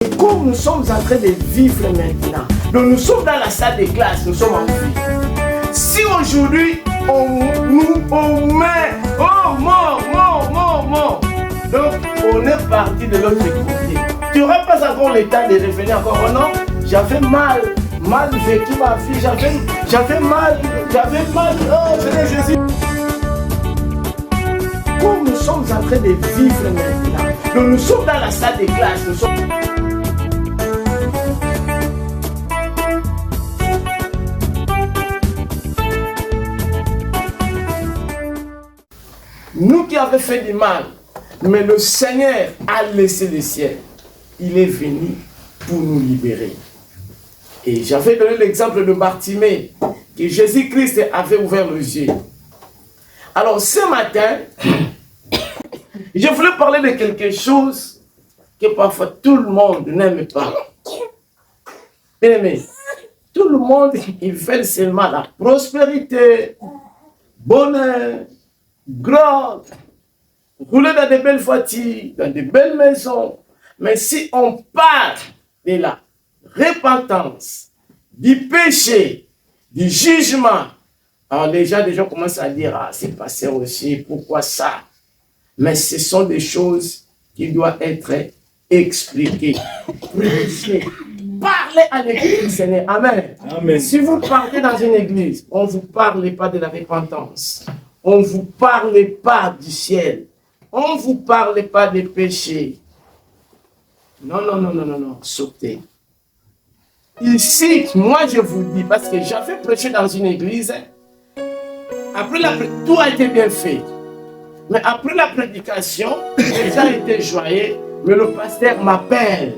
Comme nous sommes en train de vivre maintenant, donc nous sommes dans la salle de classe, nous sommes en vie. Si aujourd'hui on met, oh mort, donc on est parti de l'autre côté. Tu n'auras pas encore le temps de revenir encore, oh non, j'avais mal vécu ma vie, j'avais mal, oh Seigneur Jésus. Comme nous sommes en train de vivre maintenant, donc nous sommes dans la salle de classe, nous sommes... Nous qui avons fait du mal, mais le Seigneur a laissé le ciel. Il est venu pour nous libérer. Et j'avais donné l'exemple de Bartimée, que Jésus-Christ avait ouvert les yeux. Alors ce matin, je voulais parler de quelque chose que parfois tout le monde n'aime pas. Bien aimé, tout le monde, il veut seulement la prospérité, bonheur, gloire, rouler dans de belles voitures, dans de belles maisons. Mais si on parle de la repentance, du péché, du jugement, alors les gens commencent à dire, ah, c'est passé aussi, pourquoi ça? Mais ce sont des choses qui doivent être expliquées. Parlez à l'église du Seigneur. Amen. Amen. Si vous partez dans une église, on ne vous parle pas de la repentance. On ne vous parle pas du ciel. On ne vous parle pas des péchés. Non, sautez. Ici, moi je vous dis, parce que j'avais prêché dans une église, après tout a été bien fait. Mais après la prédication, les gens étaient joyeux, mais le pasteur m'appelle.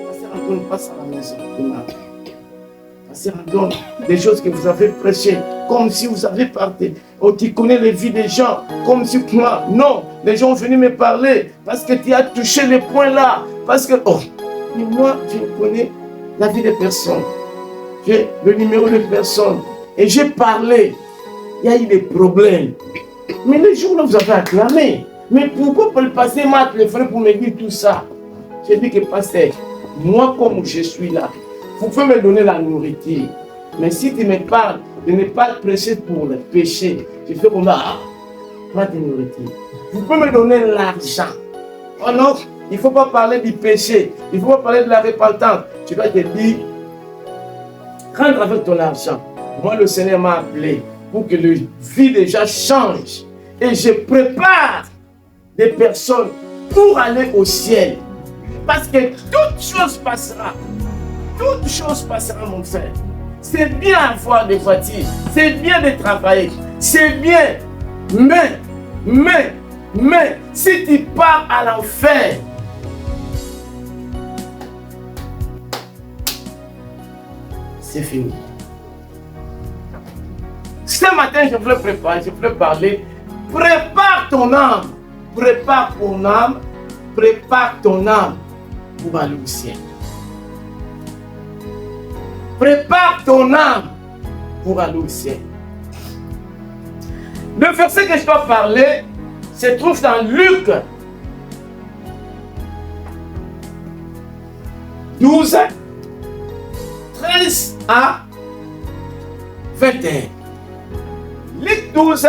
Pasteur Antoine, passe à la maison. Pasteur Antoine, des choses que vous avez prêchées, comme si vous avez parlé. Oh, tu connais les vies des gens, comme si moi, non, les gens sont venus me parler, parce que tu as touché les points là, parce que, oh, mais moi, je connais la vie des personnes, j'ai le numéro de personnes, et j'ai parlé, il y a eu des problèmes. Mais les jours là, vous avez acclamé. Mais pourquoi le pasteur m'a téléphoné pour me dire tout ça? J'ai dit que pasteur, moi comme je suis là, vous pouvez me donner la nourriture. Mais si tu me parles de ne pas prêcher pour le péché, je fais comme ça, pas de nourriture. Vous pouvez me donner l'argent. Oh non, il ne faut pas parler du péché, il ne faut pas parler de la repentance. Tu dois te dire, rentre avec ton argent. Moi, le Seigneur m'a appelé pour que la vie des gens change. Et je prépare des personnes pour aller au ciel. Parce que toute chose passera. Toute chose passera, mon frère. C'est bien avoir des voitures. C'est bien de travailler. C'est bien. Mais, si tu pars à l'enfer, c'est fini. Ce matin, je voulais parler. Prépare ton âme. Prépare ton âme. Prépare ton âme pour aller au ciel. Prépare ton âme pour aller au ciel. Le verset que je dois parler se trouve dans Luc 12, 13 à 21. Luc 12,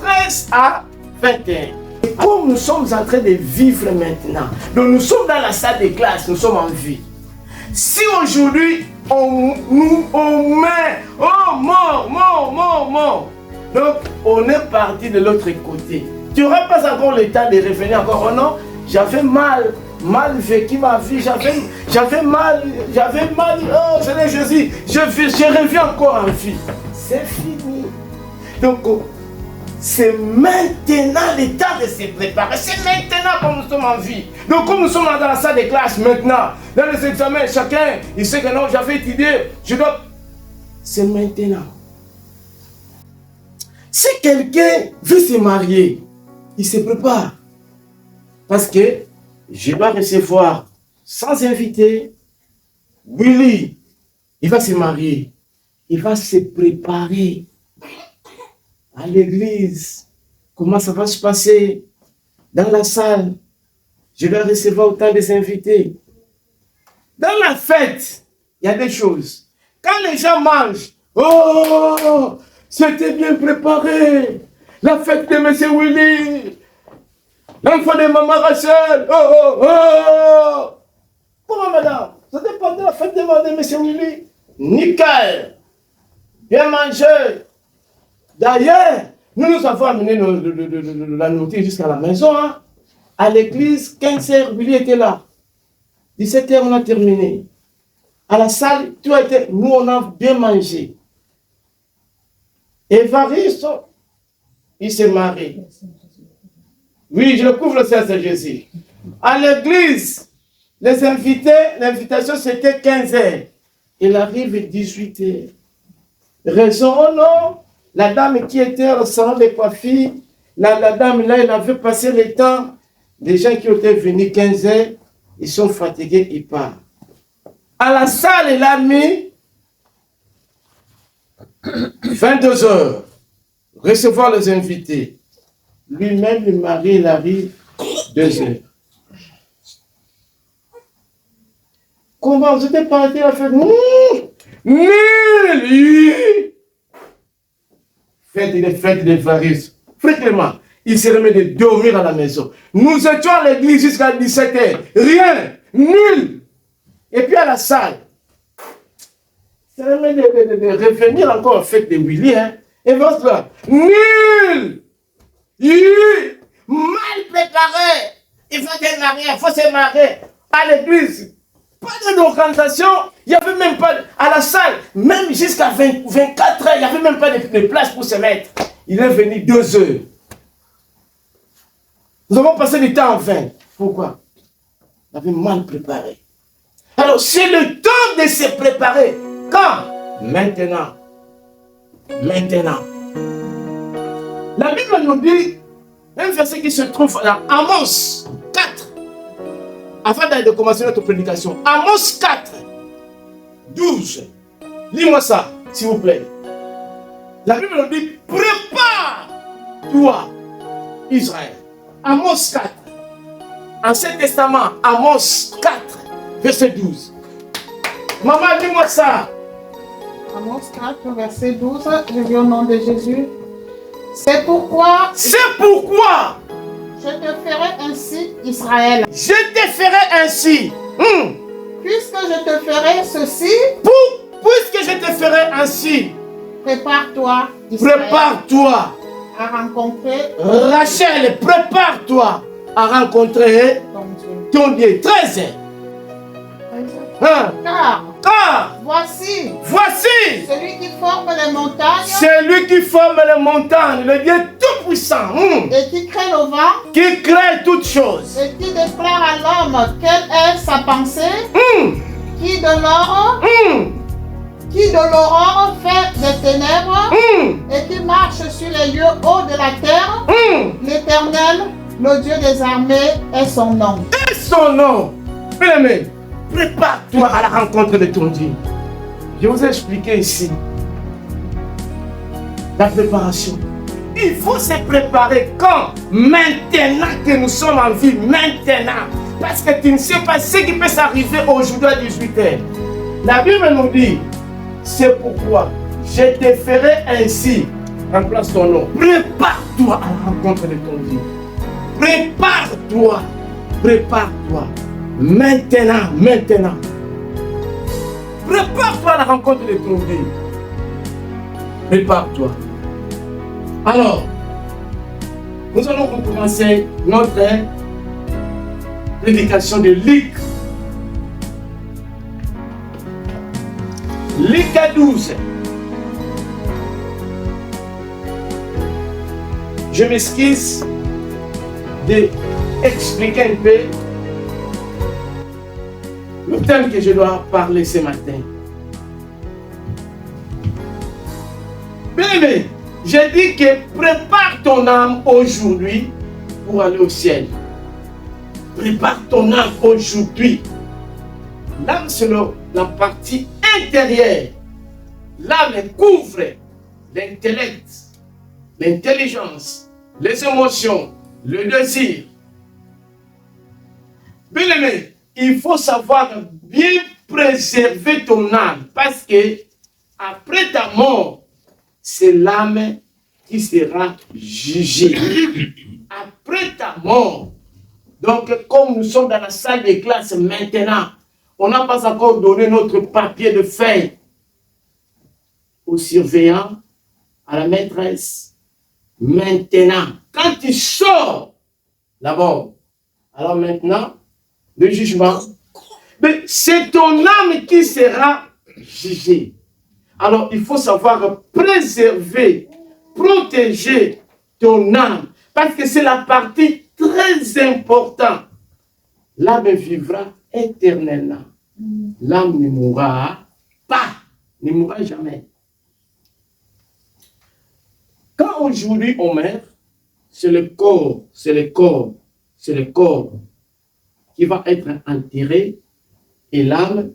13 à 21. Comme nous sommes en train de vivre maintenant, donc nous sommes dans la salle de classe, nous sommes en vie. Si aujourd'hui on met, oh mort, donc on est parti de l'autre côté. Tu n'auras pas encore le temps de revenir encore, oh non, j'avais mal vécu ma vie, j'avais mal, oh Seigneur Jésus, je reviens encore en vie. C'est fini. Donc, c'est maintenant le temps de se préparer. C'est maintenant que nous sommes en vie. Donc, comme nous sommes dans la salle de classe maintenant, dans les examens, chacun, il sait que non, j'avais étudié, je dois... C'est maintenant. Si quelqu'un veut se marier, il se prépare. Parce que je dois recevoir sans invité. Willy, il va se marier. Il va se préparer à l'église. Comment ça va se passer dans la salle? Je dois recevoir autant des invités. Dans la fête, il y a des choses. Quand les gens mangent, oh, c'était bien préparé. La fête de M. Willy. L'enfant de Maman Rachel. Oh, oh, oh. Comment, madame? Ça dépend de la fête de M. Willy. Nickel. Bien mangé. D'ailleurs, nous avons amené la nourriture jusqu'à la maison. Hein. À l'église, 15h, Willy était là. 17h, on a terminé. À la salle, tout a été. Nous, on a bien mangé. Évariste, il s'est marié. Oui, je le couvre le Seigneur Jésus. À l'église, les invités, l'invitation c'était 15h. Il arrive 18h. Raison, oh non, la dame qui était au salon de coiffure, la dame là, elle avait passé le temps. Les gens qui étaient venus 15h, ils sont fatigués, ils partent. À la salle, il a mis 22h. Recevoir les invités. Lui-même, le mari, il arrive 2h. Comment vous êtes parti à faire nul. Fête des Varis. Fréquemment, il se remet de dormir à la maison. Nous étions à l'église jusqu'à 17h. Rien. Nul. Et puis à la salle. Il se remet de revenir encore en fête de Willy. Hein. Et votre là. Nul. Mal préparé. Il faut se marier. Il faut se marier. À l'église. Pas d'organisation, il n'y avait même pas, à la salle, même jusqu'à 24 heures, il n'y avait même pas de place pour se mettre. Il est venu 2 heures. Nous avons passé du temps en vain. Pourquoi? On avait mal préparé. Alors, c'est le temps de se préparer. Quand? Maintenant. Maintenant. La Bible nous dit, un verset qui se trouve dans Amos 4. Avant de commencer notre prédication, Amos 4, 12. Lis-moi ça, s'il vous plaît. La Bible nous dit, prépare-toi, Israël. Amos 4. Ancien Testament, Amos 4, verset 12. Maman, dis-moi ça. Amos 4, verset 12. Je lis au nom de Jésus. C'est pourquoi je te ferai ainsi, Israël. Je te ferai ainsi. Puisque je te ferai ceci. Puisque je te ferai ainsi. Prépare-toi, Israël. Prépare-toi. À rencontrer. Rachel, prépare-toi à rencontrer ton Dieu. 13. Car voici celui qui forme les montagnes. C'est lui qui forme les montagnes, le Dieu tout-puissant. Et qui crée le vent. Qui crée toutes choses. Et qui déclare à l'homme quelle est sa pensée. Qui de l'aurore fait des ténèbres. Et qui marche sur les lieux hauts de la terre. L'Éternel, le Dieu des armées, est son nom. Et son nom. Bien-aimé, prépare-toi à la rencontre de ton Dieu. Je vous ai expliqué ici la préparation. Il faut se préparer quand? Maintenant que nous sommes en vie, maintenant. Parce que tu ne sais pas ce qui peut s'arriver aujourd'hui à 18h. La Bible nous dit, c'est pourquoi je te ferai ainsi. Remplace ton nom. Prépare-toi à la rencontre de ton Dieu. Prépare-toi. Prépare-toi. Maintenant. Prépare-toi à la rencontre de ton Dieu. Prépare-toi. Alors, nous allons recommencer notre prédication de Luc. Luc 12. Je m'excuse d'expliquer un peu le thème que je dois parler ce matin. Bien-aimé, j'ai dit que prépare ton âme aujourd'hui pour aller au ciel. Prépare ton âme aujourd'hui. L'âme, c'est la partie intérieure. L'âme couvre l'intellect, l'intelligence, les émotions, le désir. Bien-aimé, il faut savoir bien préserver ton âme parce que après ta mort, c'est l'âme qui sera jugée. Après ta mort, donc comme nous sommes dans la salle de classe maintenant, on n'a pas encore donné notre papier de feuille au surveillant, à la maîtresse. Maintenant, quand tu sors là-bas, alors maintenant, le jugement, c'est ton âme qui sera jugée. Alors, il faut savoir préserver, protéger ton âme, parce que c'est la partie très importante. L'âme vivra éternellement. L'âme ne mourra pas, ne mourra jamais. Quand aujourd'hui on meurt, c'est le corps qui va être enterré et l'âme,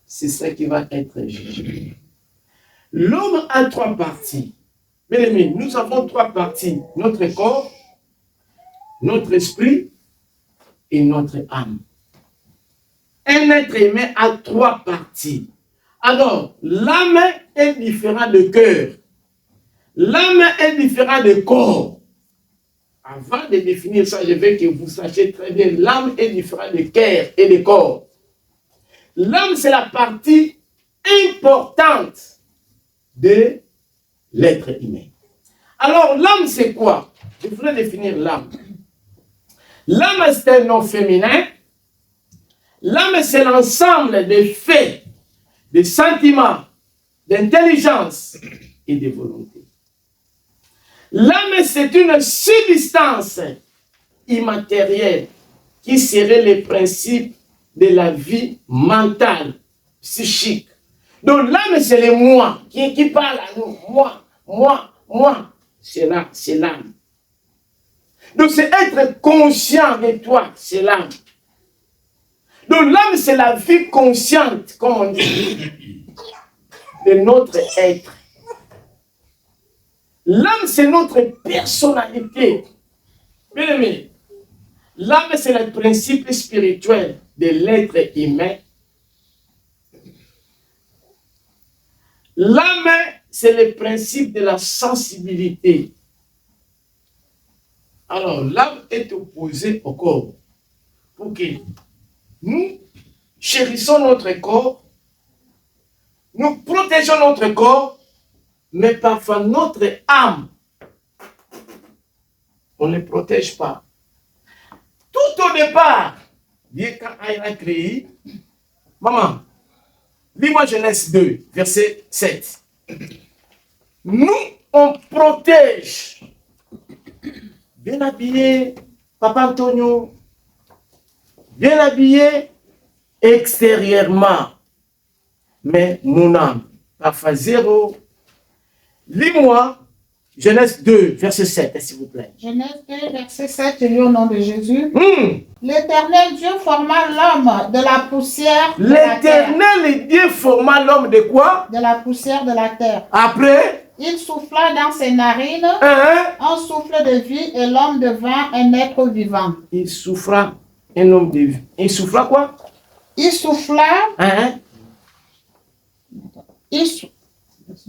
c'est ça qui va être jugé. L'homme a trois parties. Bien aimé, nous avons trois parties. Notre corps, notre esprit et notre âme. Un être humain a trois parties. Alors, l'âme est différente de cœur. L'âme est différente de corps. Avant de définir ça, je veux que vous sachiez très bien, l'âme est différente de cœur et de corps. L'âme, c'est la partie importante de l'être humain. Alors, l'âme, c'est quoi? Je voudrais définir l'âme. L'âme, c'est un nom féminin. L'âme, c'est l'ensemble des faits, des sentiments, d'intelligence et de volonté. L'âme, c'est une substance immatérielle qui serait le principe de la vie mentale, psychique. Donc l'âme, c'est le moi qui parle à nous. Moi. C'est l'âme. Donc c'est être conscient de toi, c'est l'âme. Donc l'âme, c'est la vie consciente, comme on dit, de notre être. L'âme, c'est notre personnalité. Bien aimé, l'âme, c'est le principe spirituel de l'être humain. L'âme, c'est le principe de la sensibilité. Alors, l'âme est opposée au corps. Pour que nous chérissons notre corps, nous protégeons notre corps, mais parfois notre âme, on ne protège pas. Tout au départ, Dieu quand il a créé, maman, lis-moi Genèse 2, verset 7. Nous, on protège. Bien habillé, Papa Antonio, bien habillé extérieurement. Mais mon âme, parfois zéro. Lis-moi Genèse 2, verset 7, s'il vous plaît. Genèse 2, verset 7, je lis au nom de Jésus. L'Éternel Dieu forma l'homme de la poussière de la terre. L'Éternel Dieu forma l'homme de quoi? De la poussière de la terre. Après, il souffla dans ses narines un souffle de vie et l'homme devint un être vivant. Il souffla un homme de vie. Il souffla quoi? Il souffla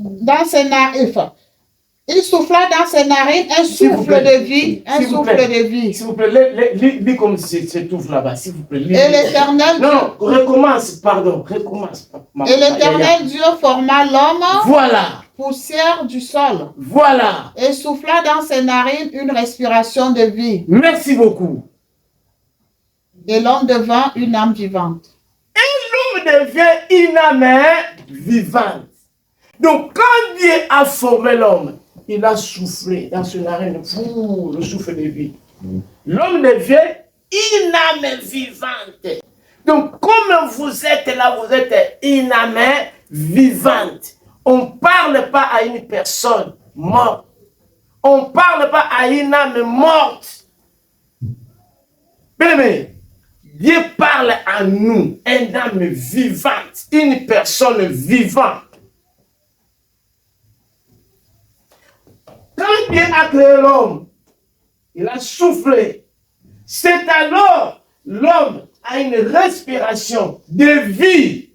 dans ses narines. Il souffla dans ses narines un souffle de vie. Un souffle de vie. S'il vous plaît, lis comme c'est tout là-bas, s'il vous plaît. Et l'Éternel Dieu... Non, recommence, pardon, recommence. Et l'Éternel Dieu forma l'homme... Voilà. Poussière du sol. Voilà. Et souffla dans ses narines une respiration de vie. Merci beaucoup. Et l'homme devint une âme vivante. Et l'homme devient une âme vivante. Donc, quand Dieu a formé l'homme, il a soufflé dans ses narines, le souffle de vie. L'homme devient une âme vivante. Donc, comme vous êtes là, vous êtes une âme vivante. On ne parle pas à une personne morte. On ne parle pas à une âme morte. Mais Dieu parle à nous, une âme vivante, une personne vivante. Quand Dieu a créé l'homme, il a soufflé. C'est alors l'homme a une respiration de vie.